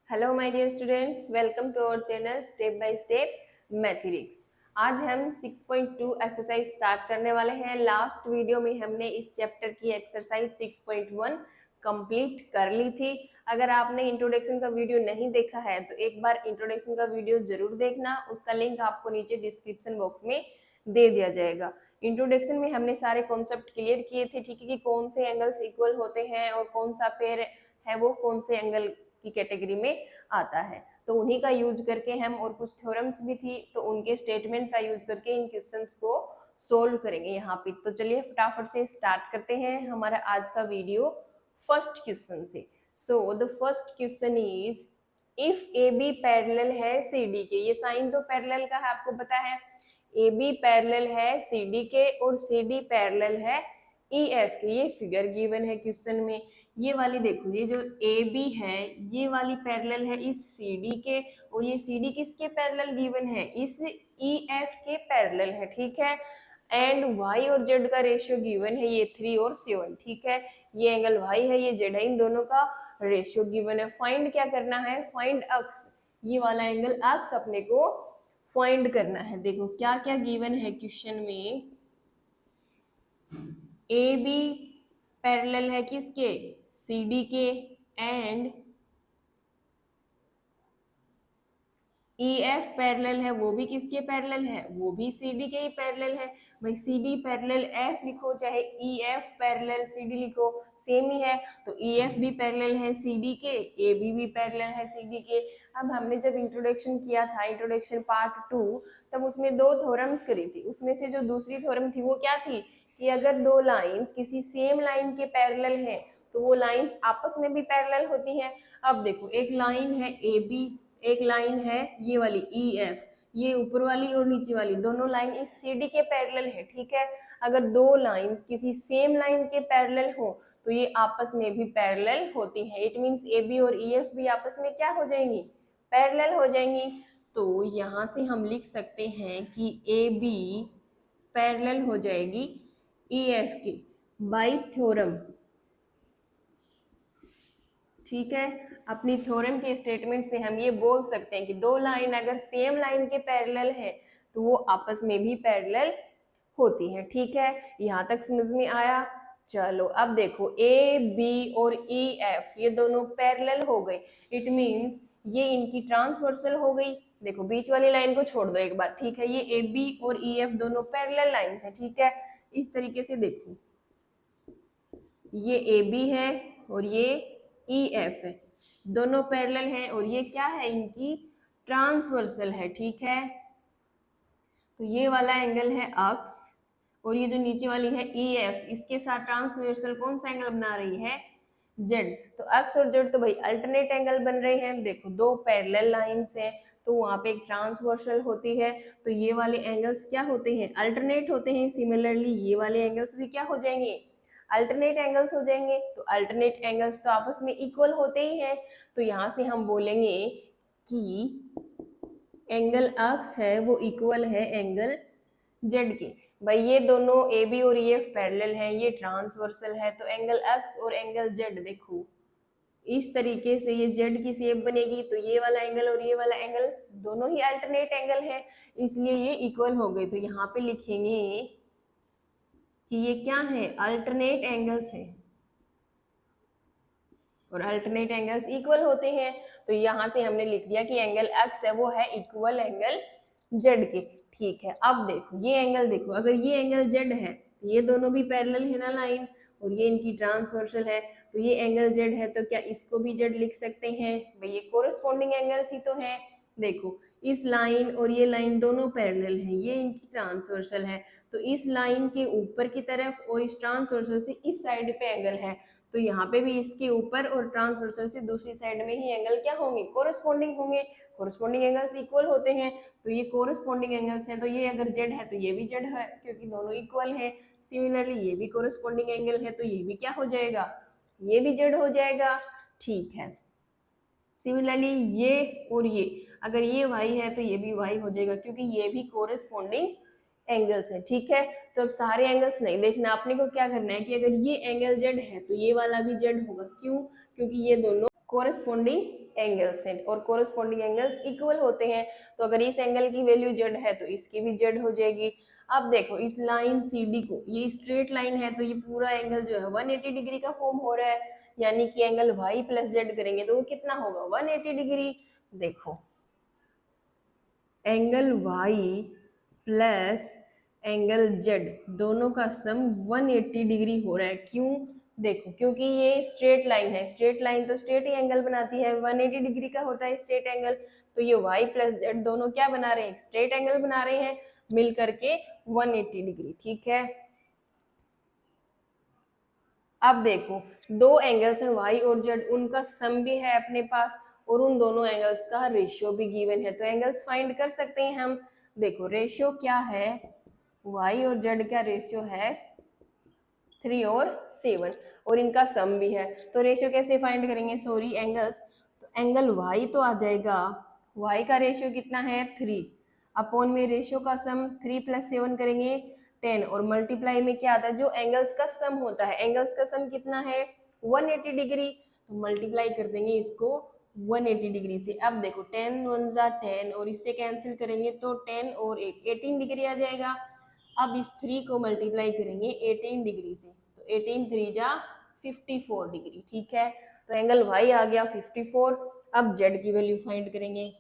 Hello my dear students, welcome to our channel step by step mathematics. आज हम 6.2 exercise start करने वाले हैं। लास्ट वीडियो में हमने इस चैप्टर की एक्सरसाइज 6.1 कंप्लीट कर ली थी। अगर आपने इंट्रोडक्शन का वीडियो नहीं देखा है तो एक बार इंट्रोडक्शन का वीडियो जरूर देखना, उसका लिंक आपको नीचे डिस्क्रिप्शन बॉक्स में दे दिया जाएगा। इंट्रोडक्शन में हमने सारे कॉन्सेप्ट क्लियर किए थे, ठीक है, कि कौन से एंगल्स इक्वल होते हैं और कौन सा पेयर है वो कौन से एंगल की कैटेगरी में आता है। तो उन्हीं का यूज करके हम, और कुछ थ्योरम्स भी थी तो उनके स्टेटमेंट का यूज करके इन क्वेश्चंस को सोल्व करेंगे यहाँ पे। तो चलिए फटाफट से स्टार्ट करते हैं हमारा आज का वीडियो फर्स्ट क्वेश्चन से। So the first question is if A B parallel है सी डी के। ये साइन तो पैरेलल का है, आपको पता है। ए बी पैरेलल है सी डी के और सी डी पैरेलल है ई एफ के। ये फिगर गिवन है क्वेश्चन में। ये वाली देखो, ये जो ए बी है ये वाली पैरेलल है इस सी डी के, और ये सी डी किसके पैरेलल गिवन है, इस ई एफ के पैरेलल है, ठीक है। एंड वाई और जेड का रेशियो गिवन है, ये 3 और 7, ठीक है। ये एंगल वाई है, ये जेड है, इन दोनों का रेशियो गिवन है। फाइंड क्या करना है, फाइंड अक्स, ये वाला एंगल अक्स अपने को फाइंड करना है। देखो क्या क्या गिवन है क्वेश्चन में। ए बी पैरेलल है किसके, सी डी के, एंड ई एफ पैरेलल है, वो भी किसके पैरेलल है, वो भी सी डी के ही पैरेलल है। भाई सी डी पैरेलल एफ लिखो चाहे E F parallel C D लिखो, सेम ही है। तो ई एफ भी पैरेलल है सी डी के, ए बी भी पैरेलल है सी डी के। अब हमने जब इंट्रोडक्शन किया था, इंट्रोडक्शन पार्ट 2, तब उसमें 2 थ्योरम्स करी थी। उसमें से जो दूसरी थ्योरम थी वो क्या थी कि अगर 2 लाइंस किसी सेम लाइन के पैरेलल हैं तो वो लाइंस आपस में भी पैरेलल होती हैं। अब देखो एक लाइन है ए बी, एक लाइन है ये वाली ई एफ, ये ऊपर वाली और नीचे वाली दोनों लाइन इस सी डी के पैरेलल है, ठीक है। अगर 2 लाइंस किसी सेम लाइन के पैरेलल हो तो ये आपस में भी पैरेलल होती हैं। इट मींस ए बी और ई एफ भी आपस में क्या हो जाएंगी, पैरेलल हो जाएंगी। तो यहाँ से हम लिख सकते हैं कि ए बी पैरेलल हो जाएगी ई एफ की बाय थ्योरम, ठीक है। अपनी थ्योरम के स्टेटमेंट से हम ये बोल सकते हैं कि 2 लाइन अगर सेम लाइन के पैरेलल है तो वो आपस में भी पैरेलल होती है, ठीक है। यहाँ तक समझ में आया। चलो अब देखो ए बी और ई एफ ये दोनों पैरेलल हो गए, इट मींस ये इनकी ट्रांसवर्सल हो गई। देखो बीच वाली लाइन को छोड़ दो एक बार, ठीक है। ये ए बी और ई एफ दोनों पैरेलल लाइंस है, ठीक है। इस तरीके से देखो, ये ए बी है और ये ई एफ है, दोनों पैरेलल हैं और ये क्या है, इनकी ट्रांसवर्सल है, ठीक है। तो ये वाला एंगल है अक्स, और ये जो नीचे वाली है ई एफ, इसके साथ ट्रांसवर्सल कौन सा एंगल बना रही है, जेड। तो अक्स और जेड तो भाई अल्टरनेट एंगल बन रहे हैं। देखो 2 पैरेलल लाइंस हैं तो वहां पे एक ट्रांसवर्सल होती है, तो ये वाले एंगल्स क्या होते हैं, अल्टरनेट होते हैं। सिमिलरली ये वाले एंगल्स भी क्या हो जाएंगे, अल्टरनेट एंगल्स हो जाएंगे। तो अल्टरनेट एंगल्स तो आपस में इक्वल होते ही हैं। तो यहाँ से हम बोलेंगे कि एंगल अक्स है वो इक्वल है एंगल जेड के। भाई ये दोनों ए बी और ई एफ पैरेलल हैं, ये ट्रांसवर्सल है, तो एंगल एक्स और एंगल जेड देखो इस तरीके से ये जेड की शेप बनेगी। तो ये वाला एंगल और ये वाला एंगल दोनों ही अल्टरनेट एंगल है, इसलिए ये इक्वल हो गए। तो यहाँ पे लिखेंगे कि ये क्या है, अल्टरनेट एंगल्स हैं, और अल्टरनेट एंगल्स इक्वल होते हैं। तो यहाँ से हमने लिख दिया कि एंगल एक्स है वो है इक्वल एंगल जेड के, ठीक है। अब देखो ये एंगल, देखो अगर ये एंगल जेड है तो ये दोनों भी पैरेलल है ना लाइन, और ये इनकी ट्रांसवर्सल है, तो ये एंगल जेड है तो क्या इसको भी जेड लिख सकते हैं, भाई ये कोरिस्पोंडिंग एंगल्स ही तो है। देखो इस लाइन और ये लाइन दोनों पैरेलल हैं, ये इनकी ट्रांसवर्सल है, तो इस लाइन के ऊपर की तरफ और इस ट्रांसवर्सल से इस साइड पे एंगल है, तो यहाँ पे भी इसके ऊपर और ट्रांसवर्सल से दूसरी साइड में ही एंगल क्या होंगे, कोरिस्पोंडिंग होंगे। कोरिस्पोंडिंग एंगल्स इक्वल होते हैं, तो ये कोरिस्पोंडिंग एंगल्स हैं, तो ये अगर जेड है तो ये भी जेड है क्योंकि दोनों इक्वल हैं। सिमिलरली ये भी कोरिस्पोंडिंग एंगल है तो ये भी क्या हो जाएगा, ये भी जेड हो जाएगा, ठीक है। सिमिलरली ये और ये, अगर ये y है तो ये भी y हो जाएगा क्योंकि ये भी कोरिस्पोंडिंग एंगल्स है, ठीक है। तो अब सारे एंगल्स नहीं देखना, अपने को क्या करना है कि अगर ये एंगल z है तो ये वाला भी z होगा। क्यों, क्योंकि ये दोनों कोरस्पॉन्डिंग एंगल्स हैं और कोरस्पॉन्डिंग एंगल्स इक्वल होते हैं। तो अगर इस एंगल की वैल्यू जेड है तो इसकी भी जेड हो जाएगी। अब देखो इस लाइन CD को, ये स्ट्रेट लाइन है तो ये पूरा एंगल जो है 180 डिग्री का फॉर्म हो रहा है, यानी कि एंगल y प्लस जेड करेंगे तो वो कितना होगा 180 डिग्री। देखो angle y plus angle z दोनों का सम 180 डिग्री हो रहा है। क्यों? देखो क्योंकि ये स्ट्रेट लाइन है, स्ट्रेट लाइन तो स्ट्रेट ही एंगल बनाती है, 180 डिग्री का होता है स्ट्रेट एंगल। तो ये y प्लस जेड दोनों क्या बना रहे हैं, स्ट्रेट एंगल बना रहे हैं मिल करके 180 डिग्री। ठीक है, अब देखो दो एंगल्स हैं y और z, उनका सम भी है अपने पास और उन दोनों एंगल्स का रेशियो भी गिवन है, तो एंगल्स फाइंड कर सकते हैं हम। देखो रेशियो क्या है, y और z का रेशियो है 3 और 7 और इनका सम भी है। तो रेशियो कैसे फाइंड करेंगे, सॉरी एंगल्स, तो एंगल y तो आ जाएगा, y का रेशियो कितना है 3 अपॉन में रेशियो का सम 3 प्लस 7 करेंगे 10 और मल्टीप्लाई में क्या आता है, जो एंगल्स का सम होता है, एंगल्स का सम कितना है 180 डिग्री, तो मल्टीप्लाई कर देंगे इसको 180 डिग्री से। अब देखो 10 1 जा 10 और इससे कैंसिल करेंगे तो 10 और 8 18 डिग्री आ जाएगा। अब इस 3 को मल्टीप्लाई करेंगे 18 डिग्री से, तो 18 3 जा 54 डिग्री। ठीक है, तो एंगल y आ गया 54। अब z की वैल्यू फाइंड करेंगे,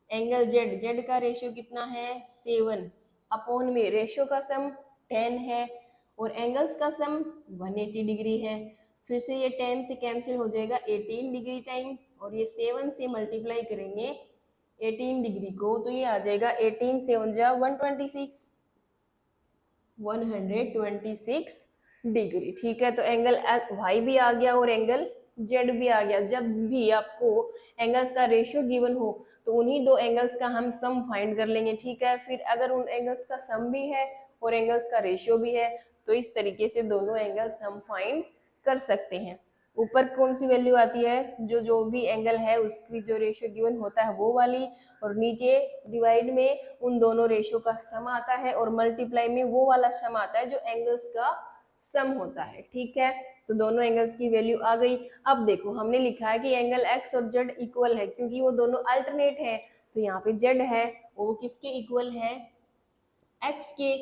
एंगल z का रेशियो कितना है 7 अपॉन में रेशियो का सम 10 है और एंगल्स का सम 180 डिग्री है। फिर से ये 10 से कैंसिल हो जाएगा 18 डिग्री टाइम और ये 7 से मल्टीप्लाई करेंगे 18 डिग्री को, तो ये आ जाएगा 18 से 126 डिग्री। ठीक है, तो एंगल y भी आ गया और एंगल z भी आ गया। जब भी आपको एंगल्स का रेशियो गिवन हो तो उन्हीं दो एंगल्स का हम सम फाइंड कर लेंगे। ठीक है, फिर अगर उन एंगल्स का सम भी है और एंगल्स का रेशियो भी है तो इस तरीके से दोनों एंगल्स हम फाइंड कर सकते हैं। ऊपर कौन सी वैल्यू आती है, जो भी एंगल है उसकी जो रेशियो गिवन होता है वो वाली, और नीचे डिवाइड में उन दोनों रेशियो का सम आता है और मल्टीप्लाई में वो वाला सम आता है जो एंगल्स का सम होता है। ठीक है, तो दोनों एंगल्स की वैल्यू आ गई। अब देखो हमने लिखा है कि एंगल x और z इक्वल है क्योंकि वो दोनों अल्टरनेट है, तो यहाँ पे z है वो किसके इक्वल है x के,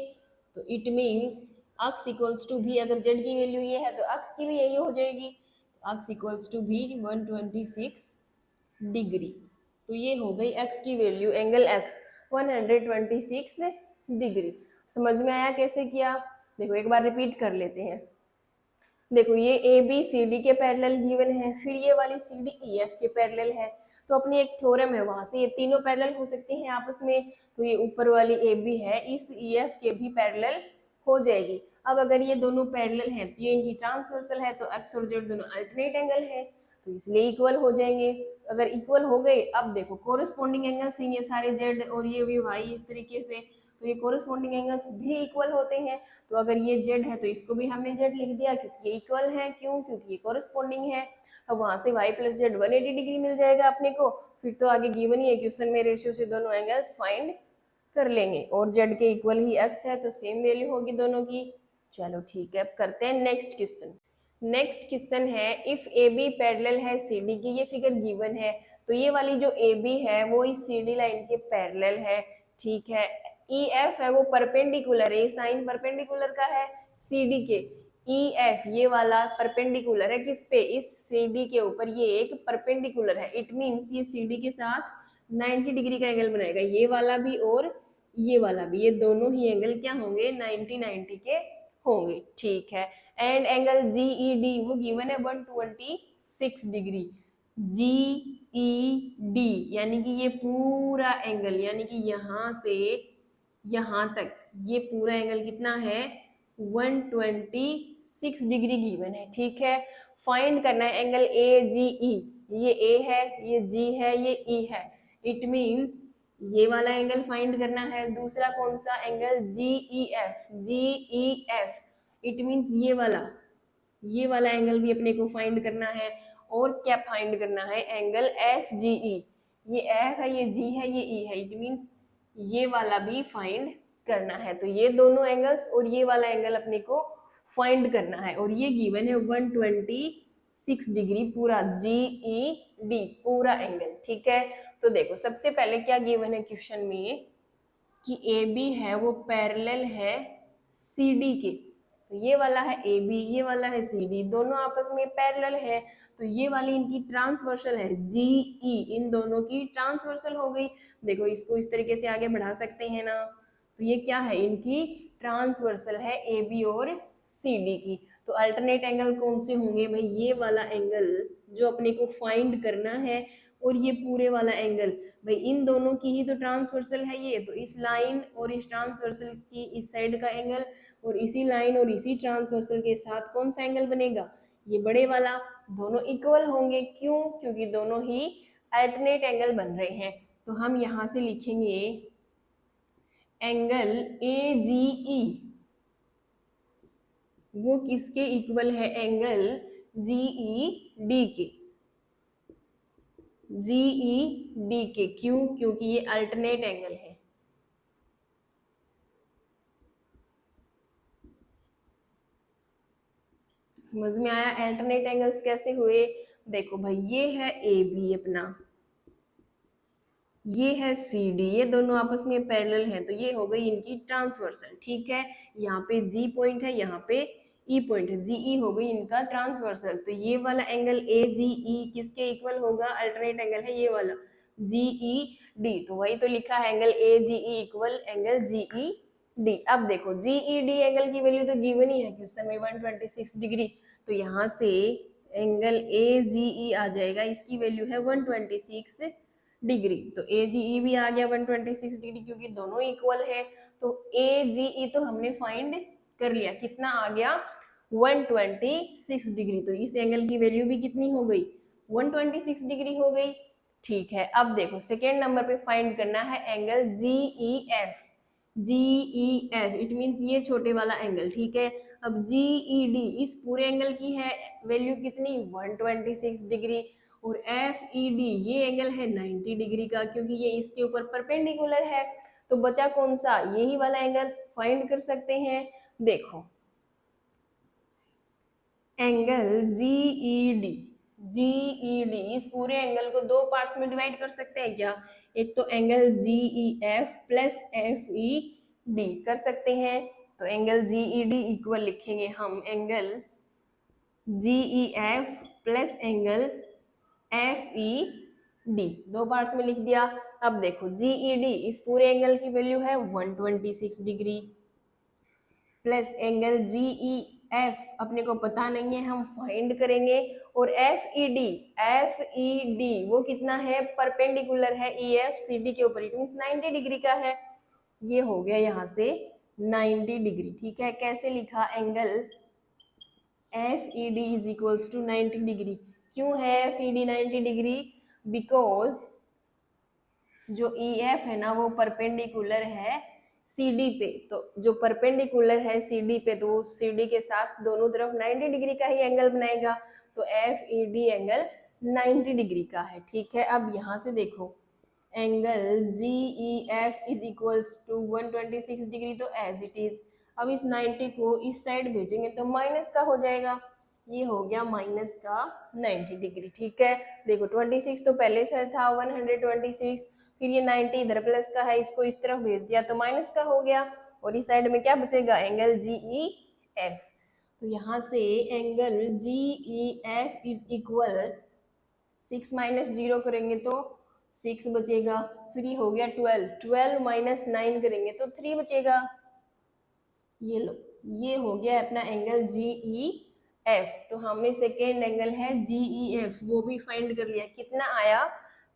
तो it means x equals to भी, अगर z की वैल्यू ये है तो x की भी यही हो जाएगी, x इक्वल्स टू भी 126 डिग्री। तो ये हो गई x की वैल्यू, एंगल x 126 डिग्री। समझ में आया कैसे किया? देखो एक बार रिपीट कर लेते हैं। देखो ये ABCD के पैरेलल गिवन है, फिर ये वाली CDEF के पैरेलल है, तो अपनी एक थ्योरम है वहां से ये तीनों पैरेलल हो सकते हैं आपस में। तो ये ऊपर वाली AB है इस EF के भी पैरेलल हो जाएगी। अब अगर ये दोनों पैरेलल हैं तो ये इनकी ट्रांसवर्सल है, तो x और z दोनों अल्टरनेट एंगल है तो इसलिए इक्वल हो जाएंगे। अगर इक्वल हो गए, अब देखो कोरस्पॉन्डिंग एंगल्स हैं ये सारे z और ये भी y इस तरीके से, तो ये कोरस्पॉन्डिंग एंगल्स भी इक्वल होते हैं। तो अगर ये z है तो इसको भी हमने z लिख दिया क्योंकि ये इक्वल है। क्यों? क्योंकि ये कोरस्पॉन्डिंग है। अब वहां से y प्लस जेड 180 डिग्री मिल जाएगा अपने को। फिर तो आगे गिवन ही है क्वेश्चन में, रेशियो से दोनों एंगल्स फाइंड कर लेंगे और z के इक्वल ही x है तो सेम वैल्यू होगी दोनों की। चलो ठीक है, अब करते हैं नेक्स्ट क्वेश्चन। नेक्स्ट क्वेश्चन है इफ AB पैरेलल है CD की, ये फिगर गिवन है तो ये वाली जो AB है वो इस CD लाइन के पैरेलल है। ठीक है, EF है वो परपेंडिकुलर है, साइन परपेंडिकुलर का है CD के। EF ये वाला परपेंडिकुलर है किस पे, इस CD के ऊपर, ये एक परपेंडिकुलर है। इट मींस ये CD के साथ 90 डिग्री का एंगल बनाएगा, ये वाला भी और ये वाला भी, ये दोनों ही एंगल क्या होंगे 90 के होंगे। ठीक है, एंड एंगल GED वो गिवन है 126 डिग्री। GED यानी कि ये पूरा एंगल, यानी कि यहाँ से यहाँ तक ये पूरा एंगल कितना है 126 डिग्री गिवन है। ठीक है, फाइंड करना है एंगल AGE, ये A है, ये G है, ये E है। इट मींस ये वाला एंगल फाइंड करना है। दूसरा कौन सा एंगल GEF, इट मींस ये वाला एंगल भी अपने को फाइंड करना है। और क्या फाइंड करना है, एंगल FGE, ये F है, ये G है, ये E है, इट मींस ये वाला भी फाइंड करना है। तो ये दोनों एंगल्स और ये वाला एंगल अपने को फाइंड करना है और ये गिवन है 126 6 डिग्री पूरा, GED पूरा एंगल, ठीक है। तो देखो सबसे पहले क्या गिवन है क्वेश्चन में कि AB है वो पैरेलल है CD के, तो ये वाला है AB, ये वाला है CD, दोनों आपस में पैरेलल है, तो ये वाली इनकी ट्रांसवर्सल है GE, इन दोनों की ट्रांसवर्सल हो गई। देखो इसको इस तरीके से आगे बढ़ा सकते हैं ना, तो ये क्या है, इनकी ट्रांसवर्सल है AB और CD की। तो अल्टरनेट एंगल कौन से होंगे भाई, ये वाला एंगल जो अपने को फाइंड करना है, और ये पूरे वाला एंगल, भाई इन दोनों की ही तो ट्रांसवर्सल है ये, तो इस लाइन और इस ट्रांसवर्सल की इस साइड का एंगल, और इसी लाइन और इसी ट्रांसवर्सल के साथ कौन सा एंगल बनेगा, ये बड़े वाला। दोनों इक्वल होंगे, क्यों, क्योंकि दोनों ही अल्टरनेट एंगल बन रहे हैं। तो हम यहां से लिखेंगे एंगल AGE वो किसके इक्वल है, एंगल GED के, GED के, क्यों, क्योंकि ये अल्टरनेट एंगल है। समझ में आया अल्टरनेट एंगल्स कैसे हुए। देखो भाई ये है AB अपना, ये है CD, ये दोनों आपस में पैरेलल हैं, तो ये हो गई इनकी ट्रांसवर्सल, ठीक है। यहाँ पे G पॉइंट है, यहाँ पे E पॉइंट है, GE हो गई इनका ट्रांसवर्सल। तो ये वाला एंगल AGE किसके इक्वल होगा, अल्टरनेट एंगल है ये वाला GED, तो वही तो लिखा है angle AGE equal angle GED। अब देखो GED एंगल की वैल्यू तो गिवन ही है क्वेश्चन में 126 डिग्री, तो यहाँ से एंगल AGE आ जाएगा, इसकी वैल्यू है 126 डिग्री। तो AGE भी आ गया 126 डिग्री, क्योंकि दोनों इक्वल है। तो AGE तो हमने फाइंड कर लिया, कितना आ गया 126 डिग्री, तो इस एंगल की वैल्यू भी कितनी हो गई 126 डिग्री हो गई, ठीक है। अब देखो सेकेंड नंबर पे फाइंड करना है angle GEF, GEF it means ये छोटे वाला एंगल, ठीक है। अब GED इस पूरे एंगल की है वैल्यू कितनी 126 डिग्री, और FED ये एंगल है 90 डिग्री का, क्योंकि ये इसके ऊपर परपेंडिकुलर है। तो बचा कौन सा, यही वाला एंगल फाइंड कर सकते हैं। देखो एंगल GED, GED इस पूरे एंगल को दो पार्ट्स में डिवाइड कर सकते हैं क्या, एक तो एंगल GEF प्लस FED कर सकते हैं। तो एंगल GED इक्वल लिखेंगे हम angle GEF plus angle FED, दो पार्ट्स में लिख दिया। अब देखो GED इस पूरे एंगल की वैल्यू है 126 डिग्री, प्लस एंगल GEF अपने को पता नहीं है, हम फाइंड करेंगे, और FED वो कितना है, परपेंडिकुलर है EFCD के ऊपर, इट मींस 90 डिग्री का है। ये हो गया यहाँ से 90 डिग्री, ठीक है। कैसे लिखा, angle FED is equals to 90 degree. क्यों है FED 90 डिग्री, बिकॉज जो EF है ना वो परपेंडिकुलर है CD पे, तो जो परपेंडिकुलर है CD पे, तो वो CD के साथ दोनों तरफ 90 डिग्री का ही एंगल बनाएगा, तो FED एंगल 90 डिग्री का है, ठीक है। अब यहाँ से देखो angle GEF is equals to 126 degree, तो एज इट इज। अब इस 90 को इस साइड भेजेंगे तो माइनस का हो जाएगा, ये हो गया माइनस का 90 डिग्री, ठीक है। देखो 26 तो पहले से था 126, फिर ये 90 इधर प्लस का है, इसको इस तरफ भेज दिया तो माइनस का हो गया, और इस साइड में क्या बचेगा, एंगल GEF। तो यहाँ से angle GEF is equal 6 minus 0 करेंगे तो 6 बचेगा, फिर ये हो गया 12 माइनस 9 करेंगे तो 3 बचेगा। ये लो, ये हो गया अपना एंगल GEF। तो हमें सेकेंड एंगल है GEF वो भी फाइंड कर लिया, कितना आया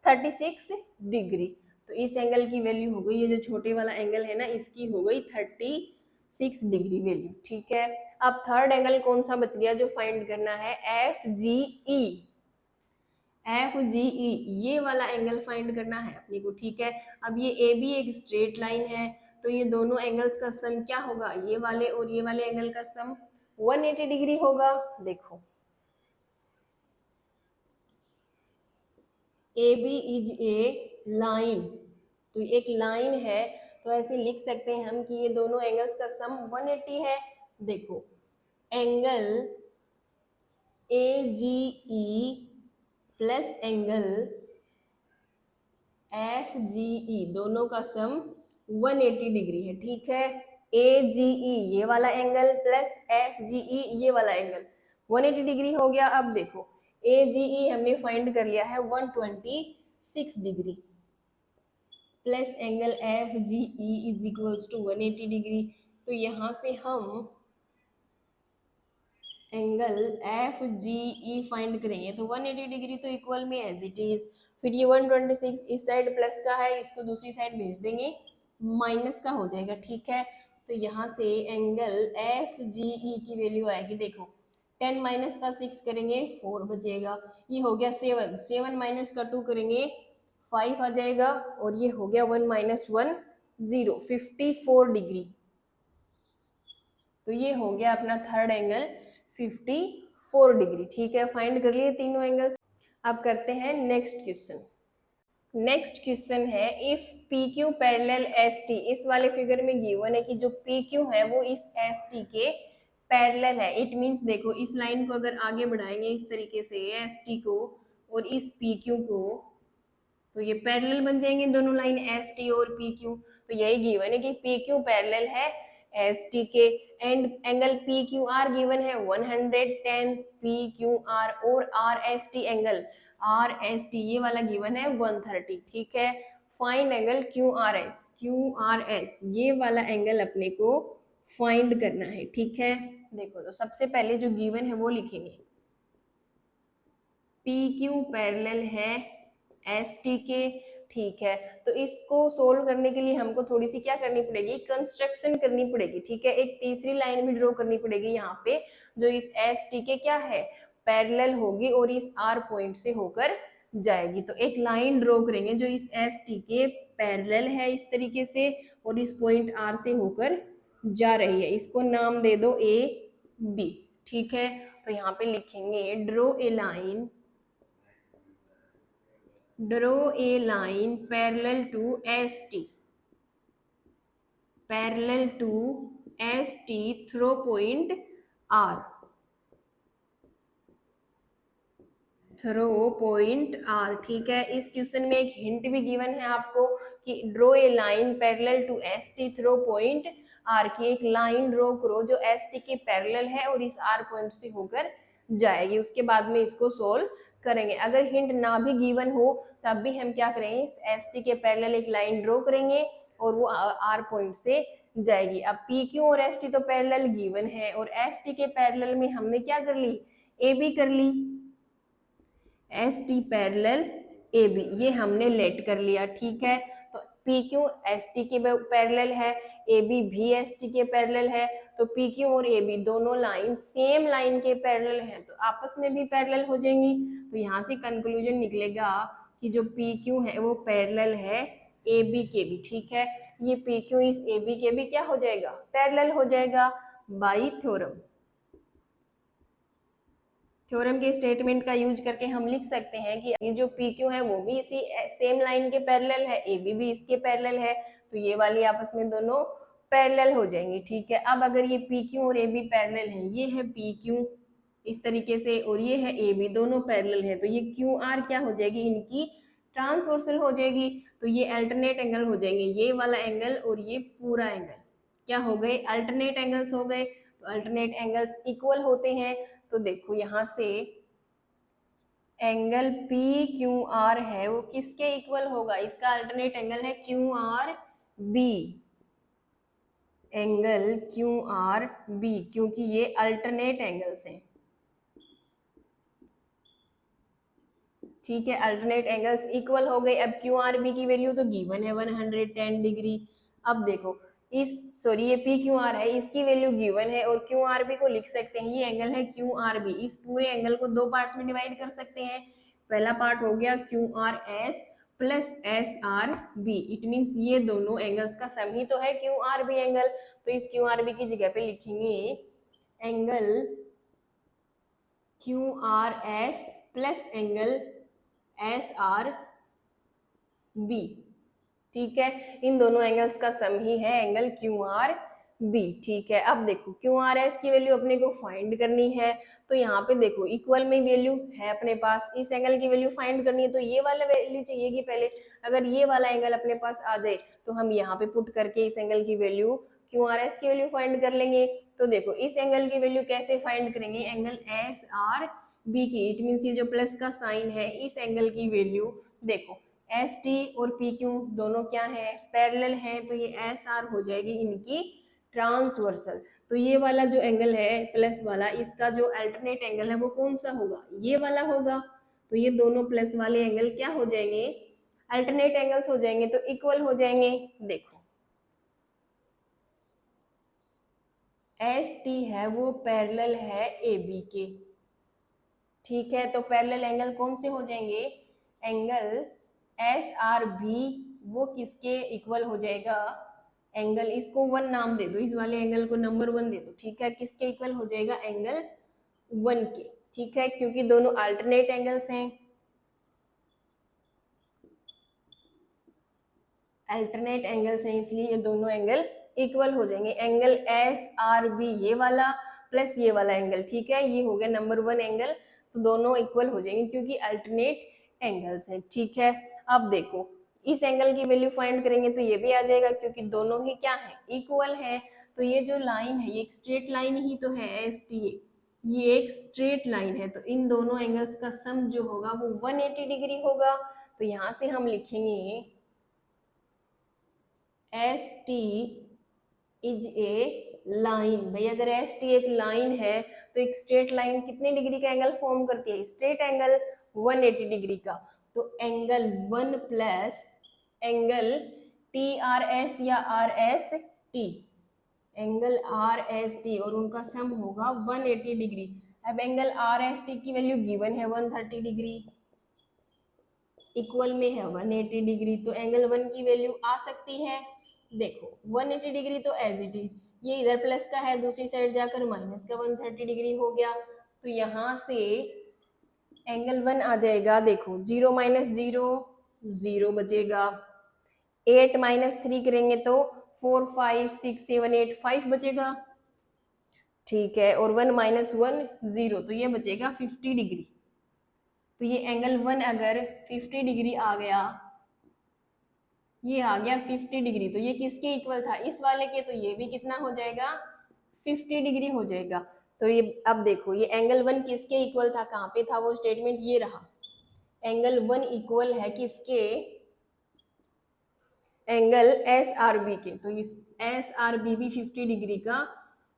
36 डिग्री। तो इस एंगल की वैल्यू हो गई, ये जो छोटे वाला एंगल है ना इसकी हो गई 36 डिग्री वैल्यू, ठीक है। अब थर्ड एंगल कौन सा बच गया जो फाइंड करना है, FGE, FGE ये वाला एंगल फाइंड करना है अपने को, ठीक है। अब ये AB एक स्ट्रेट लाइन है, तो ये दोनों एंगल्स का सम क्या होगा, ये वाले और ये वाले एंगल का सम 180 डिग्री होगा। देखो AB इज ए लाइन, तो एक लाइन है, तो ऐसे लिख सकते हैं हम कि ये दोनों एंगल्स का सम 180 है। देखो angle AGE plus angle FGE दोनों का सम 180 डिग्री है, ठीक है। AGE ये वाला एंगल प्लस FGE ये वाला एंगल 180 डिग्री हो गया। अब देखो AGE हमने फाइंड कर लिया है 126 degree plus angle FGE is equals to 180 degree. तो यहाँ से हम एंगल FGE फाइंड करेंगे तो 180 डिग्री तो इक्वल में एज इट इज, फिर ये 126 इस साइड प्लस का है, इसको दूसरी साइड भेज देंगे माइनस का हो जाएगा, ठीक है। तो यहाँ से एंगल FGE की वैल्यू आएगी, देखो 10 माइनस का 6 करेंगे 4 बचेगा, ये हो गया 7, 7 माइनस का 2 करेंगे 5 आ जाएगा, और ये हो गया 1 माइनस 1 0, 54 डिग्री। तो ये हो गया अपना थर्ड एंगल 54 डिग्री, ठीक है। फाइंड कर लिए तीनों एंगल्स। अब करते हैं नेक्स्ट क्वेश्चन। नेक्स्ट क्वेश्चन है इफ PQ पैरेलल ST, इस वाले फिगर में गिवन है कि जो PQ है वो इस ST के पैरेलल है। इट मींस देखो इस लाइन को अगर आगे बढ़ाएंगे इस तरीके से ST को और इस PQ को, तो ये पैरेलल बन जाएंगे दोनों लाइन ST और PQ। तो यही गिवन है कि PQ पैरेलल है ST के, एंड एंगल PQR गिवन है 110 PQR, और RST एंगल RST ये वाला गिवन है 130, ठीक है। फाइंड एंगल QRS ये वाला एंगल अपने को फाइंड करना है, ठीक है। देखो तो सबसे पहले जो गिवन है वो लिखेंगे, PQ पैरेलल है ST के, ठीक है। तो इसको सोल्व करने के लिए हमको थोड़ी सी क्या करनी पड़ेगी, कंस्ट्रक्शन करनी पड़ेगी, ठीक है। एक तीसरी लाइन भी ड्रॉ करनी पड़ेगी यहाँ पे जो इस ST के क्या है पैरेलल होगी और इस R पॉइंट से होकर जाएगी। तो एक लाइन ड्रॉ करेंगे जो इस ST के पैरेलल है इस तरीके से और इस पॉइंट R से होकर जा रही है, इसको नाम दे दो AB, ठीक है। तो यहाँ पे लिखेंगे draw a line parallel to ST through point R, ठीक है। इस क्वेश्चन में एक हिंट भी गिवन है आपको कि draw a line parallel to ST through point R, की एक लाइन ड्रॉ करो जो ST के पैरेलल है और इस R पॉइंट से होकर जाएगी। उसके बाद में इसको सोल्व करेंगे। अगर हिंट ना भी गिवन हो तब भी हम क्या करेंगे, ST के पैरेलल एक लाइन ड्रॉ करेंगे और वो R पॉइंट से जाएगी। अब PQ और ST तो पैरेलल गिवन है और ST के पैरेलल में हमने क्या कर ली, AB कर ली, ST पैरेलल AB ये हमने लेट कर लिया, ठीक है। तो PQ ST के पैरेलल है, AB भी ST के पैरेलल है, तो PQ और AB दोनों लाइन सेम लाइन के पैरेलल हैं तो आपस में भी पैरेलल हो जाएंगी। तो यहाँ से कंक्लूजन निकलेगा कि जो PQ है वो पैरेलल है AB के भी, ठीक है। ये PQ इस AB के भी क्या हो जाएगा, पैरेलल हो जाएगा बाई थ्योरम के स्टेटमेंट का यूज करके हम लिख सकते हैं कि ये जो PQ है वो भी इसी सेम लाइन के पैरेलल है, AB भी इसके पैरेलल है, तो ये वाली आपस में दोनों पैरेलल हो जाएंगी, ठीक है। अब अगर ये PQ और AB पैरेलल है, ये है PQ इस तरीके से और ये है AB, दोनों पैरेलल है, तो ये QR क्या हो जाएगी, इनकी ट्रांसवर्सल हो जाएगी। तो ये अल्टरनेट एंगल हो जाएंगे, ये वाला एंगल और ये पूरा एंगल क्या हो गए, अल्टरनेट एंगल्स हो गए। तो अल्टरनेट एंगल्स इक्वल होते हैं। तो देखो यहाँ से एंगल PQR है वो किसके इक्वल होगा, इसका अल्टरनेट एंगल है QRB, एंगल QRB, क्योंकि ये अल्टरनेट एंगल्स हैं, ठीक है। अल्टरनेट एंगल्स इक्वल हो गए। अब QRB की वैल्यू तो गिवन है 110 डिग्री। अब देखो ये PQR है, इसकी वैल्यू गिवन है और QRB को लिख सकते हैं, ये एंगल है QRB। इस पूरे एंगल को दो पार्ट्स में डिवाइड कर सकते हैं। पहला पार्ट हो गया QRS plus SRB, it means ये दोनों एंगल्स का सम ही तो है QRB एंगल। तो इस QRB की जगह पे लिखेंगे angle QRS plus angle SRB, ठीक है। इन दोनों एंगल्स का सम ही है एंगल QRB। बी। ठीक है, अब देखो क्यू आर एस की वैल्यू अपने को फाइंड करनी है, तो यहाँ पे देखो इक्वल में वैल्यू है अपने पास, इस एंगल की वैल्यू फाइंड करनी है तो ये वाला वैल्यू चाहिए कि पहले। अगर ये वाला एंगल अपने पास आ जाए तो हम यहाँ पे पुट करके इस एंगल की वैल्यू क्यू आर एस की वैल्यू फाइंड कर लेंगे। तो देखो इस एंगल की वैल्यू कैसे फाइंड करेंगे, एंगल एस आर बी की, इट मीन्स ये जो प्लस का साइन है इस एंगल की वैल्यू देखो एस टी और पी क्यू दोनों क्या है, पैरेलल है, तो ये एस आर हो जाएगी इनकी ट्रांसवर्सल। तो ये वाला जो एंगल है प्लस वाला, इसका जो अल्टरनेट एंगल है वो कौन सा होगा, ये वाला होगा। तो ये दोनों प्लस वाले एंगल क्या हो जाएंगे, अल्टरनेट एंगल्स हो जाएंगे, तो इक्वल हो जाएंगे। देखो एस टी है वो पैरेलल है ए बी के। ठीक है, तो पैरेलल एंगल कौन से हो जाएंगे, एंगल एस आर बी वो किसके इक्वल हो जाएगा, एंगल इसको 1 नाम दे दो, इस वाले एंगल को नंबर 1 दे दो। ठीक है, किसके इक्वल हो जाएगा, एंगल 1 के। ठीक है, क्योंकि दोनों अल्टरनेट एंगल्स हैं, अल्टरनेट एंगल्स हैं, इसलिए ये दोनों एंगल इक्वल हो जाएंगे। एंगल एस आर बी ये वाला प्लस ये वाला एंगल, ठीक है, ये हो गया नंबर 1 एंगल, तो दोनों इक्वल हो जाएंगे क्योंकि अल्टरनेट एंगल्स हैं। ठीक है, अब देखो इस एंगल की वैल्यू फाइंड करेंगे तो ये भी आ जाएगा क्योंकि दोनों ही क्या है, इक्वल है। तो ये जो लाइन है ये एक स्ट्रेट लाइन ही तो है एस टी, ये एक स्ट्रेट लाइन है, तो इन दोनों एंगल्स का सम जो होगा वो 180 डिग्री होगा। तो यहाँ से हम लिखेंगे S T is a line. भाई अगर एस टी एक लाइन है तो एक स्ट्रेट लाइन कितने डिग्री का एंगल फॉर्म करती है, स्ट्रेट एंगल 180 डिग्री का। तो angle 1 plus angle T R S या R S T, angle R S T और उनका सम होगा 180 डिग्री। अब एंगल आर एस टी की वैल्यू गिवन है 130 डिग्री, इक्वल में है 180 डिग्री, तो एंगल 1 की वैल्यू आ सकती है। देखो 180 डिग्री तो एज इट इज, ये इधर प्लस का है दूसरी साइड जाकर माइनस का 130 डिग्री हो गया। तो यहाँ से एंगल 1 आ जाएगा, देखो 0 माइनस 0 0 बचेगा, 8 माइनस 3 करेंगे तो 4 5 6 7 8 5 बचेगा। ठीक है, और 1 माइनस 1 0, तो ये बचेगा 50 डिग्री। तो ये एंगल 1 अगर 50 डिग्री आ गया, ये आ गया 50 डिग्री, तो ये किसके इक्वल था, इस वाले के, तो ये भी कितना हो जाएगा 50 डिग्री हो जाएगा। तो ये अब देखो ये एंगल 1 किसके इक्वल था, कहाँ पे था वो स्टेटमेंट, ये रहा, एंगल 1 इक्वल है किसके, एंगल एस आर बी के। तो ये एस आर बी भी 50 डिग्री का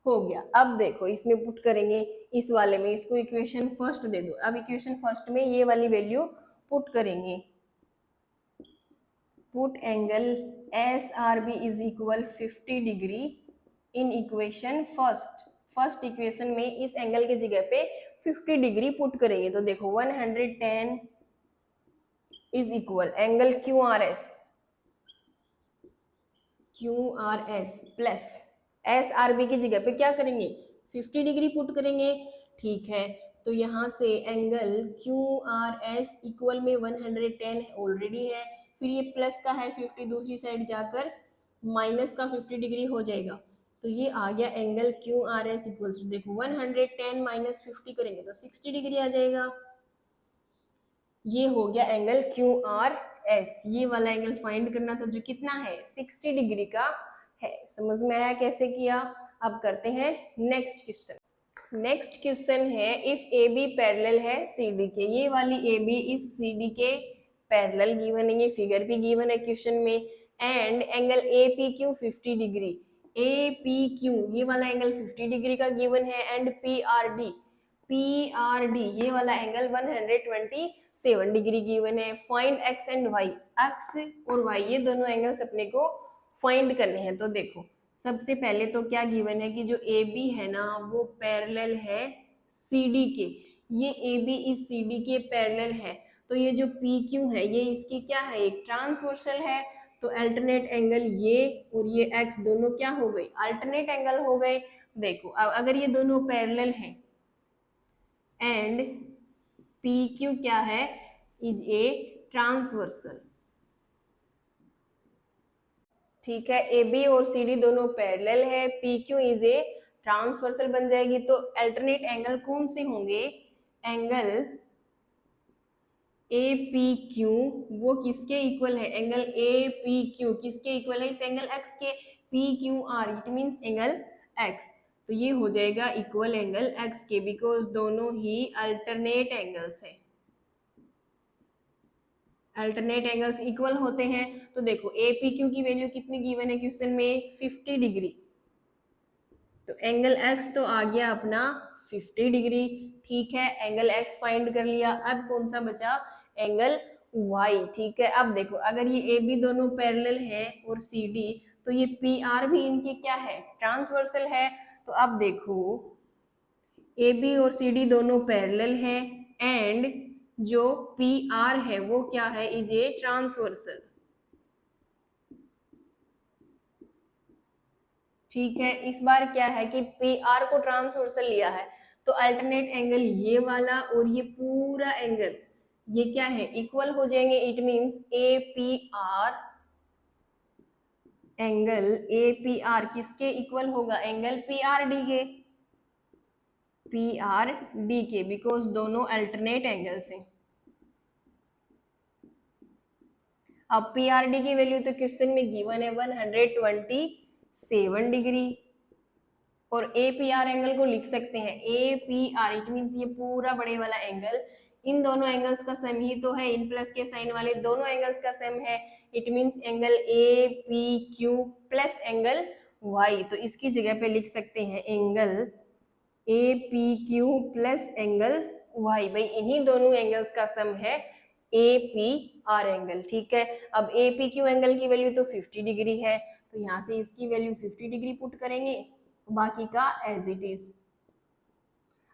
हो गया। अब देखो इसमें पुट करेंगे, इस वाले में इसको इक्वेशन फर्स्ट दे दो। अब इक्वेशन फर्स्ट में ये वाली वैल्यू पुट करेंगे, put angle S R B is equal 50 degree in equation first. First equation में इस एंगल के जगह पे 50 डिग्री पुट करेंगे, तो देखो 110 is equal angle Q R S, Q R S plus S R B की जगह पे क्या करेंगे 50 डिग्री पुट करेंगे। ठीक है, तो यहाँ से angle Q R S equal में 110 ऑलरेडी है, फिर ये प्लस का है 50 दूसरी साइड जाकर माइनस का 50 डिग्री हो जाएगा। तो ये आ गया angle Q R S equals to, देखो 110 माइनस 50 करेंगे तो 60 डिग्री आ जाएगा। ये हो गया एंगल क्यू आर एस, ये वाला एंगल फाइंड करना था जो कितना है 60 डिग्री का है। समझ में आया कैसे किया। अब करते हैं नेक्स्ट क्वेश्चन। नेक्स्ट क्वेश्चन है इफ ए बी पैरेलल है सी डी के, ये वाली ए बी इस सी डी के पैरेलल गिवन है, ये फिगर भी गिवन है क्वेश्चन में, and angle A P Q 50 degree, A P Q ये वाला एंगल 50 डिग्री का गिवन है, and P R D, P R D ये वाला एंगल 127 डिग्री गिवन है। Find x and Y, x और वाई ये दोनों एंगल्स अपने को फाइंड करने हैं। तो देखो सबसे पहले तो क्या गिवन है कि जो ए बी है ना वो पैरेलल है सी डी के, ये ए बी इस सी डी के पैरेलल है, तो ये जो पी क्यू है ये इसकी क्या है, एक ट्रांसवर्सल है। तो अल्टरनेट एंगल ये और ये एक्स दोनों क्या हो गए, अल्टरनेट एंगल हो गए। देखो अगर ये दोनों पैरेलल हैं एंड पी क्यू क्या है, इज ए ट्रांसवर्सल। ठीक है। ए बी और सी डी दोनों पैरेलल है, P Q is a transversal बन जाएगी। तो अल्टरनेट एंगल कौन से होंगे, एंगल ए पी क्यू वो किसके इक्वल है, एंगल ए पी क्यू किसके इक्वल है, इस एंगल एक्स के, P Q R it means angle x. तो ये हो जाएगा इक्वल एंगल एक्स के, बिकॉज दोनों ही अल्टरनेट एंगल्स है। अल्टरनेट एंगल्स इक्वल होते हैं। तो देखो ए पी क्यू की वैल्यू कितनी गिवन है क्वेश्चन में, 50 डिग्री। तो एंगल एक्स तो आ गया अपना 50 डिग्री। ठीक है, एंगल एक्स फाइंड कर लिया। अब कौन सा बचा, एंगल वाई। ठीक है, अब देखो अगर ये ए बी दोनों पैरेलल है और सी डी, तो ये पी आर भी इनके क्या है, ट्रांसवर्सल है। तो अब देखो ए बी और सी डी दोनों पैरेलल है एंड जो पी आर है वो क्या है, इज ए ट्रांसवर्सल। ठीक है, इस बार क्या है कि पी आर को ट्रांसवर्सल लिया है, तो अल्टरनेट एंगल ये वाला और ये पूरा एंगल ये क्या है, इक्वल हो जाएंगे। It means A P R, angle A P R किसके इक्वल होगा, एंगल पी आर डी के, पी आर डी के, बिकॉज दोनों अल्टरनेट एंगल्स हैं। अब पी आर डी की वैल्यू तो क्वेश्चन में गिवन है 127 डिग्री, और ए पी आर एंगल को लिख सकते हैं A P R, it means ये पूरा बड़े वाला एंगल, इन दोनों एंगल्स का सम ही तो है, इन प्लस के साइन वाले दोनों एंगल्स का सम है। It means angle A P Q plus angle Y. तो इसकी जगह पे लिख सकते हैं angle A P Q plus angle Y. भाई इन्हीं दोनों एंगल्स का सम है ए पी आर एंगल। ठीक है, अब ए पी क्यू एंगल की वैल्यू तो 50 डिग्री है, तो यहाँ से इसकी वैल्यू 50 डिग्री पुट करेंगे, बाकी का एज इट इज।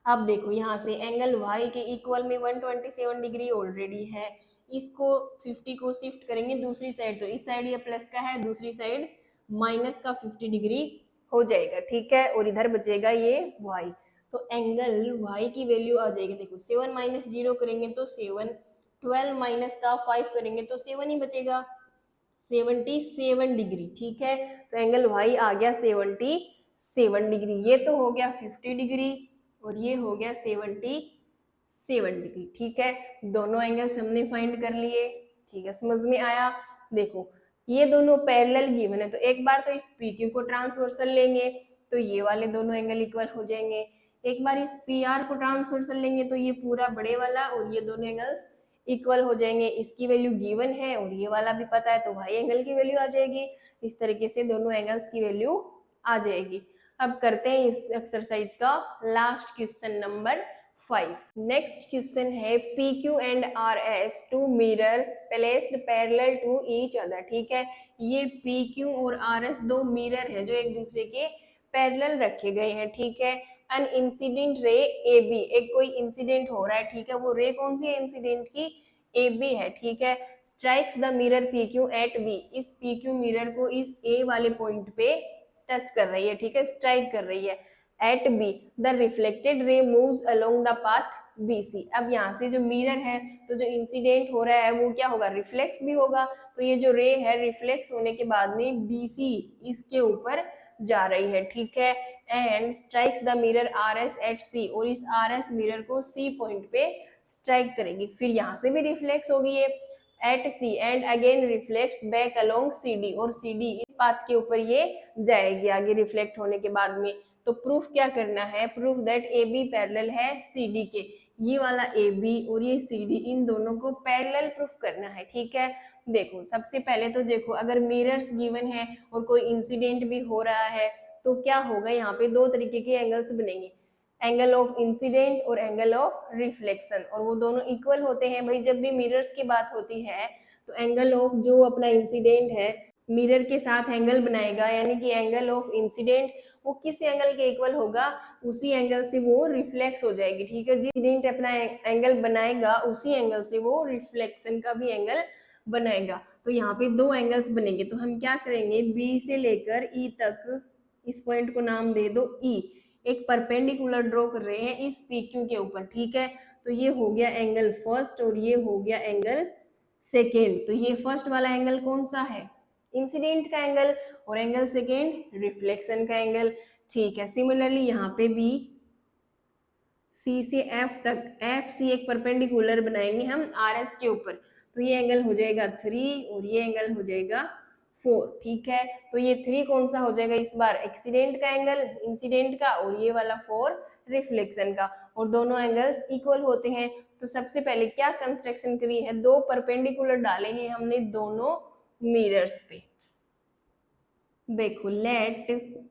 अब देखो यहाँ से एंगल y के इक्वल में 127 डिग्री ऑलरेडी है, इसको 50 को शिफ्ट करेंगे दूसरी साइड, तो इस साइड ये प्लस का है, दूसरी साइड माइनस का 50 डिग्री हो जाएगा। ठीक है, और इधर बचेगा ये y। तो एंगल y की वैल्यू आ जाएगी, देखो 7 माइनस 0 करेंगे तो 7, 12 माइनस का 5 करेंगे तो 7 ही बचेगा, 77 डिग्री। ठीक है, तो एंगल y आ गया 77 डिग्री। ये तो हो गया 50 डिग्री और ये हो गया 77 डिग्री। ठीक है, दोनों एंगल्स हमने फाइंड कर लिए। ठीक है, समझ में आया। देखो ये दोनों पैरेलल गिवन है, तो एक बार तो इस पी क्यू को ट्रांसवर्सल लेंगे तो ये वाले दोनों एंगल इक्वल हो जाएंगे। एक बार इस पी आर को ट्रांसवर्सल लेंगे तो ये पूरा बड़े वाला और ये दोनों एंगल्स इक्वल हो जाएंगे। इसकी वैल्यू गिवन है और ये वाला भी पता है, तो वाई एंगल की वैल्यू आ जाएगी। इस तरीके से दोनों एंगल्स की वैल्यू आ जाएगी। अब करते हैं इस एक्सरसाइज का last question number 5। Next question है P Q and R S two mirrors placed parallel to each other. ठीक है, ये पी क्यू और आर एस दो मिरर है जो एक दूसरे के पैरेलल रखे गए हैं। ठीक है, an incident ray A B, एक कोई इंसिडेंट हो रहा है। ठीक है, वो रे कौन सी है इंसिडेंट की, ए बी है। ठीक है, strikes the mirror P Q at B, इस पी क्यू मिरर को इस ए वाले पॉइंट पे टच कर रही है। ठीक है, स्ट्राइक कर रही है at B, the reflected ray moves along the path B C. अब यहाँ से जो मिरर है तो जो इंसिडेंट हो रहा है वो क्या होगा, रिफ्लेक्स भी होगा। तो ये जो रे है रिफ्लेक्स होने के बाद में बी सी इसके ऊपर जा रही है। ठीक है, and strikes the mirror R S at C, और इस आर एस मिरर को सी पॉइंट पे स्ट्राइक करेगी। फिर यहाँ से भी रिफ्लेक्स होगी ये at C and again reflects back along C D, और सी डी इस पाथ के ऊपर ये जाएगी आगे रिफ्लेक्ट होने के बाद में। तो प्रूफ क्या करना है, proof that A B parallel है सी डी के। ये वाला ए बी और ये सी डी इन दोनों को पैरेलल प्रूफ करना है। ठीक है, देखो सबसे पहले तो देखो अगर मिरर्स गिवन है और कोई इंसिडेंट भी हो रहा है तो क्या होगा, यहाँ पे दो तरीके के एंगल्स बनेंगे, एंगल ऑफ इंसिडेंट और एंगल ऑफ रिफ्लेक्शन, और वो दोनों इक्वल होते हैं। भाई जब भी मिरर्स की बात होती है तो एंगल ऑफ जो अपना इंसिडेंट है मिरर के साथ एंगल बनाएगा, यानी कि एंगल ऑफ इंसिडेंट वो किस एंगल के इक्वल होगा, उसी एंगल से वो रिफ्लेक्स हो जाएगी। ठीक है, जिस इंसिडेंट अपना एंगल बनाएगा उसी एंगल से वो रिफ्लेक्शन का भी एंगल बनाएगा। तो यहाँ पे दो एंगल्स बनेंगे, तो हम क्या करेंगे, बी से लेकर ई तक इस पॉइंट को नाम दे दो ई, एक परपेंडिकुलर ड्रॉ कर रहे हैं इस पी क्यू के ऊपर। ठीक है, तो ये हो गया एंगल फर्स्ट और ये हो गया एंगल सेकेंड। तो ये फर्स्ट वाला एंगल कौन सा है, इंसिडेंट का एंगल और एंगल सेकेंड रिफ्लेक्शन का एंगल। ठीक है, सिमिलरली यहाँ पे भी सी से एफ तक, एफ सी एक परपेंडिकुलर बनाएंगे हम आर एस के ऊपर, तो ये एंगल हो जाएगा 3 और ये एंगल हो जाएगा 4। ठीक है, तो ये 3 कौन सा हो जाएगा इस बार, एक्सीडेंट का एंगल इंसिडेंट का, और ये वाला 4 रिफ्लेक्शन का, और दोनों एंगल्स इक्वल होते हैं। तो सबसे पहले क्या कंस्ट्रक्शन करी है, दो परपेंडिकुलर डाले हैं हमने दोनों मिरर्स पे। देखो लेट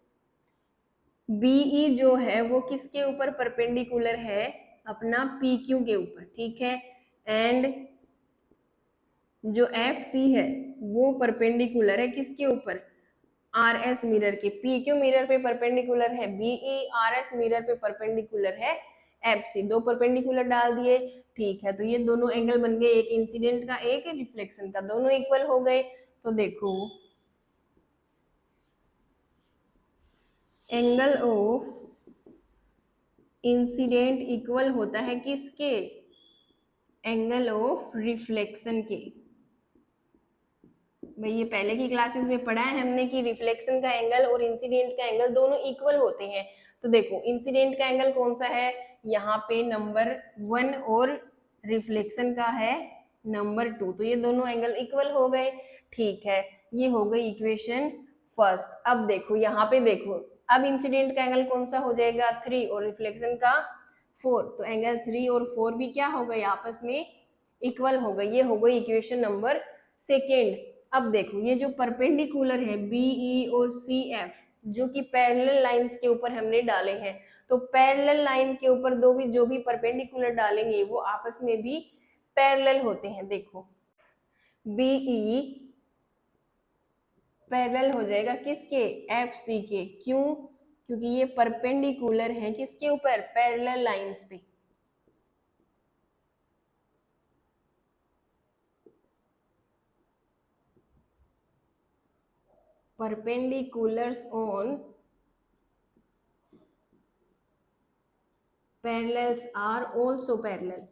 बीई जो है वो किसके ऊपर परपेंडिकुलर है, अपना पी क्यू के ऊपर। ठीक है, एंड जो एफ सी है वो परपेंडिकुलर है किसके ऊपर, आर एस मिरर के। पी क्यू मिरर पे परपेंडिकुलर है बीई, आर एस मिरर पे परपेंडिकुलर है एफ सी। दो परपेंडिकुलर डाल दिए। ठीक है, तो ये दोनों एंगल बन गए, एक इंसिडेंट का एक रिफ्लेक्शन का, दोनों इक्वल हो गए। तो देखो एंगल ऑफ इंसिडेंट इक्वल होता है किसके, एंगल ऑफ रिफ्लेक्शन के। भाई ये पहले की क्लासेस में पढ़ा है हमने कि रिफ्लेक्शन का एंगल और इंसिडेंट का एंगल दोनों इक्वल होते हैं। तो देखो इंसिडेंट का एंगल कौन सा है, यहाँ पे नंबर 1 और रिफ्लेक्शन का है नंबर 2, तो ये दोनों एंगल इक्वल हो गए। ठीक है, ये हो गई इक्वेशन फर्स्ट। अब देखो यहाँ पे देखो, अब इंसिडेंट का एंगल कौन सा हो जाएगा 3 और रिफ्लेक्शन का 4, तो एंगल 3 और 4 भी क्या हो गए आपस में इक्वल हो गए। ये हो गई इक्वेशन नंबर सेकेंड। अब देखो ये जो परपेंडिकुलर है बीई और सी एफ जो कि पैरेलल लाइंस के ऊपर हमने डाले हैं, तो पैरेलल लाइन के ऊपर दो भी जो भी परपेंडिकुलर डालेंगे वो आपस में भी पैरेलल होते हैं। देखो बीई पैरेलल हो जाएगा किसके, एफ सी के। क्यों, क्योंकि ये परपेंडिकुलर है किसके ऊपर, पैरेलल लाइंस पे। perpendiculars on parallels are also parallel।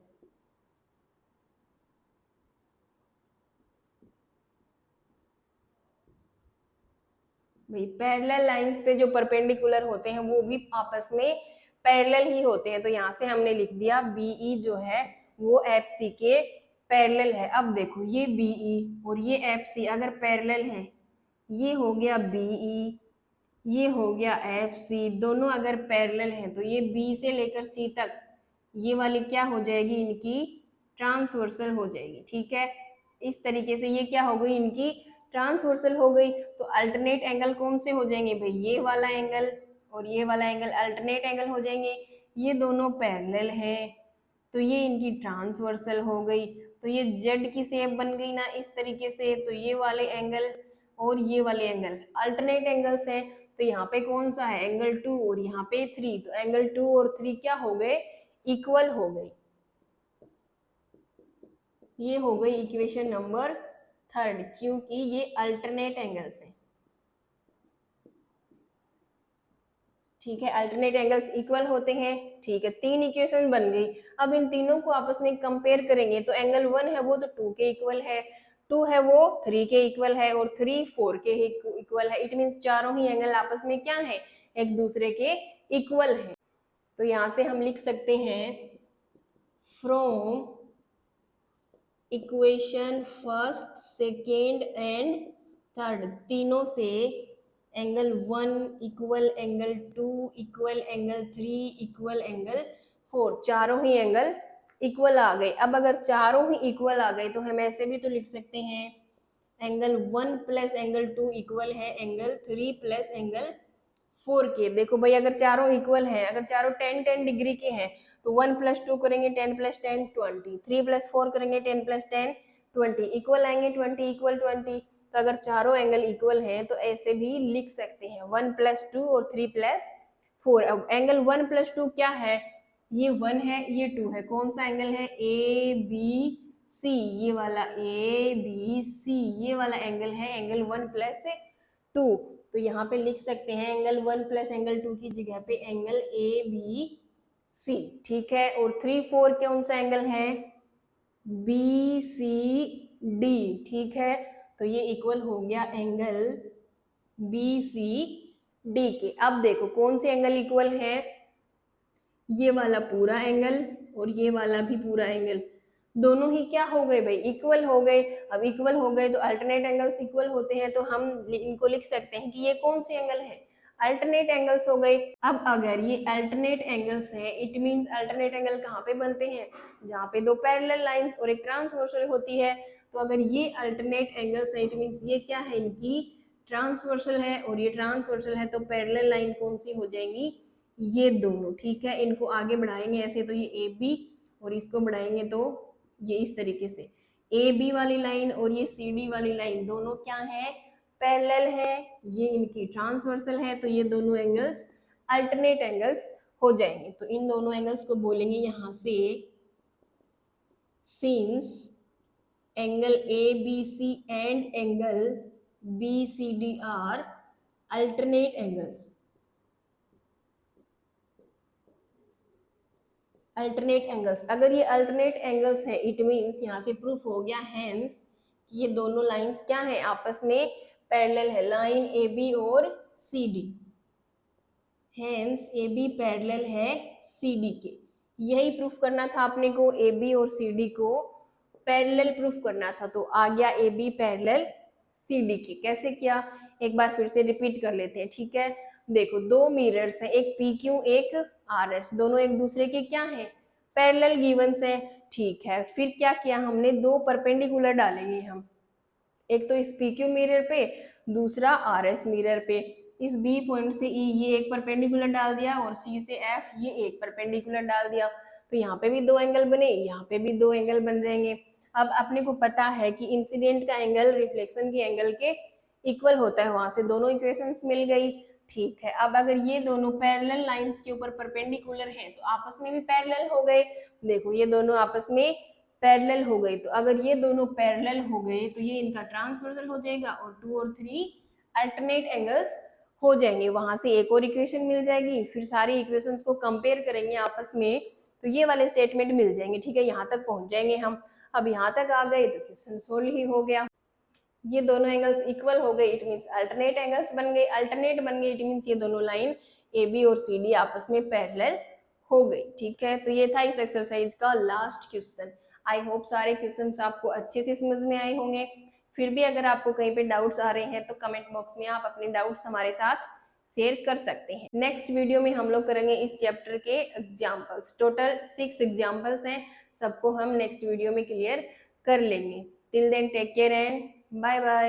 भाई पैरेलल लाइंस पे जो परपेंडिकुलर होते हैं वो भी आपस में पैरेलल ही होते हैं, तो यहाँ से हमने लिख दिया बीई जो है वो एफ सी के पैरेलल है। अब देखो ये बीई और ये एफ सी अगर पैरेलल है, ये हो गया बीई, ये हो गया एफ सी, दोनों अगर पैरेलल हैं तो ये बी से लेकर सी तक ये वाली क्या हो जाएगी, इनकी ट्रांसवर्सल हो जाएगी। ठीक है, इस तरीके से ये क्या हो गई, इनकी ट्रांसवर्सल हो गई। तो अल्टरनेट एंगल कौन से हो जाएंगे भाई, ये वाला एंगल और ये वाला एंगल अल्टरनेट एंगल हो जाएंगे। ये दोनों पैरेलल है तो ये इनकी ट्रांसवर्सल हो गई, तो ये जेड की शेप बन गई ना इस तरीके से। तो ये वाले एंगल और ये वाले एंगल अल्टरनेट एंगल्स हैं, तो यहाँ पे कौन सा है एंगल 2 और यहाँ पे 3, तो एंगल 2 और 3 क्या हो गए, इक्वल हो गए। ये हो गई इक्वेशन नंबर थर्ड, क्योंकि ये अल्टरनेट एंगल्स हैं। ठीक है, अल्टरनेट एंगल्स इक्वल होते हैं। ठीक है, 3 इक्वेशन बन गई। अब इन तीनों को आपस में कंपेयर करेंगे तो एंगल 1 है वो तो 2 के इक्वल है, 2 है वो 3 के इक्वल है और 3 4 के इक्वल है। इट मींस चारों ही एंगल आपस में क्या है, एक दूसरे के इक्वल है। तो यहाँ से हम लिख सकते हैं from equation first second and third, तीनों से angle 1 equal angle 2 equal angle 3 equal angle 4, चारों ही एंगल इक्वल आ गए। अब अगर चारों ही इक्वल आ गए तो हम ऐसे भी तो लिख सकते हैं एंगल 1 प्लस एंगल 2 इक्वल है एंगल 3 प्लस एंगल 4 के। देखो भाई अगर चारों इक्वल हैं, अगर चारों 10 डिग्री के हैं तो 1 + 2 करेंगे 10 + 10 20, 3 + 4 करेंगे 10 + 10 20, इक्वल आएंगे 20 इक्वल 20। तो अगर चारों एंगल इक्वल हैं तो ऐसे भी लिख सकते हैं 1 + 2 और 3 + 4। अब एंगल 1 + 2 क्या है, ये 1 है ये 2 है, कौन सा एंगल है, ए बी सी, ये वाला ए बी सी, ये वाला एंगल है एंगल 1 + 2। तो यहाँ पे लिख सकते हैं एंगल 1 + एंगल 2 की जगह पे एंगल ए बी सी। ठीक है, और 3 4 कौन सा एंगल है, बी सी डी। ठीक है, तो ये इक्वल हो गया एंगल BCD के। अब देखो कौन से एंगल इक्वल है, ये वाला पूरा एंगल और ये वाला भी पूरा एंगल, दोनों ही क्या हो गए भाई, इक्वल हो गए। अब इक्वल हो गए तो अल्टरनेट एंगल्स इक्वल होते हैं, तो हम इनको लिख सकते हैं कि ये कौन से एंगल है, अल्टरनेट एंगल्स हो गए। अब अगर ये अल्टरनेट एंगल्स हैं, इट मींस अल्टरनेट एंगल कहाँ पे बनते हैं, जहाँ पे दो पैरेलल लाइंस और एक ट्रांसवर्सल होती है। तो अगर ये अल्टरनेट एंगल्स है, इट मींस ये क्या है, इनकी ट्रांसवर्सल है, और ये ट्रांसवर्सल है, तो पैरेलल लाइन कौन सी हो जाएंगी, ये दोनों। ठीक है, इनको आगे बढ़ाएंगे ऐसे, तो ये AB, और इसको बढ़ाएंगे तो ये इस तरीके से AB वाली लाइन और ये CD वाली लाइन दोनों क्या है, पैरेलल है, ये इनकी ट्रांसवर्सल है, तो ये दोनों एंगल्स अल्टरनेट एंगल्स हो जाएंगे। तो इन दोनों एंगल्स को बोलेंगे यहाँ से, since angle ABC and angle BCD are alternate angles, alternate angles. अगर ये अल्टरनेट एंगल्स है, इट मींस यहाँ से प्रूफ हो गया हेंस ये दोनों लाइंस क्या है, आपस में पैरेलल है, लाइन AB और CD, हेंस AB पैरेलल है CD के। यही प्रूफ करना था आपने को, AB और CD को पैरेलल प्रूफ करना था, तो आ गया AB पैरेलल CD के। कैसे किया, एक बार फिर से रिपीट कर लेते हैं। ठीक है, देखो दो मिरर्स हैं, एक PQ एक RS, दोनों एक दूसरे के क्या हैं, पैरेलल गिवंस हैं। ठीक है, फिर क्या किया हमने, दो परपेंडिकुलर डालेंगे हम, एक तो इस PQ मिरर पे, दूसरा RS मिरर पे। इस B पॉइंट से E ये एक परपेंडिकुलर डाल दिया, और C से F ये एक परपेंडिकुलर डाल दिया, तो यहाँ पे भी दो एंगल बने, यहाँ पे भी दो एंगल बन जाएंगे। अब अपने को पता है कि इंसिडेंट का एंगल रिफ्लेक्शन के एंगल के इक्वल होता है, वहां से दोनों इक्वेशंस मिल गई। ठीक है, अब अगर ये दोनों पैरेलल लाइंस के ऊपर परपेंडिकुलर हैं, तो आपस में भी पैरेलल हो गए। देखो ये दोनों आपस में पैरेलल हो गई, तो अगर ये दोनों पैरेलल हो गए तो ये इनका ट्रांसवर्सल हो जाएगा, और 2 और 3 अल्टरनेट एंगल्स हो जाएंगे। वहां से एक और इक्वेशन मिल जाएगी, फिर सारी इक्वेशंस को कंपेयर करेंगे आपस में, तो ये वाले स्टेटमेंट मिल जाएंगे। ठीक है, यहाँ तक पहुंच जाएंगे हम। अब यहाँ तक आ गए तो क्वेश्चन सोल्व ही हो गया। ये दोनों एंगल्स इक्वल हो गए, इट मींस अल्टरनेट एंगल्स बन गए, अल्टरनेट बन गए, इट मींस ये दोनों लाइन AB और CD आपस में पैरेलल हो गई। ठीक है, तो ये था इस एक्सरसाइज का लास्ट क्वेश्चन। आई होप सारे क्वेश्चंस आपको अच्छे से समझ में आए होंगे। फिर भी अगर आपको कहीं पे डाउट्स आ रहे हैं तो कमेंट बॉक्स में आप अपने डाउट्स हमारे साथ शेयर कर सकते हैं। नेक्स्ट वीडियो में हम लोग करेंगे इस चैप्टर के एग्जाम्पल्स, टोटल 6 एग्जाम्पल्स हैं, सबको हम नेक्स्ट वीडियो में क्लियर कर लेंगे। Till then take care and bye bye.